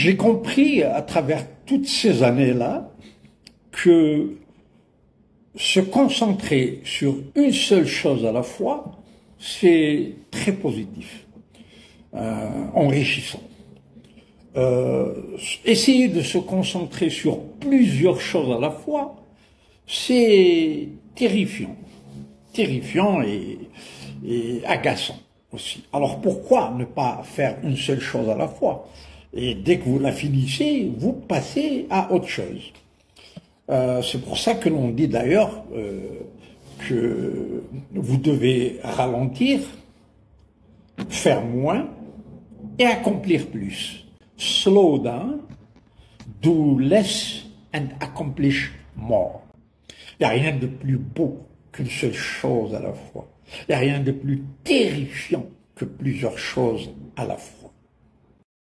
J'ai compris à travers toutes ces années-là que se concentrer sur une seule chose à la fois, c'est très positif, enrichissant. Essayer de se concentrer sur plusieurs choses à la fois, c'est terrifiant. Terrifiant et agaçant aussi. Alors pourquoi ne pas faire une seule chose à la fois? Et dès que vous la finissez, vous passez à autre chose. C'est pour ça que l'on dit d'ailleurs que vous devez ralentir, faire moins et accomplir plus. Slow down, do less and accomplish more. Il n'y a rien de plus beau qu'une seule chose à la fois. Il n'y a rien de plus terrifiant que plusieurs choses à la fois.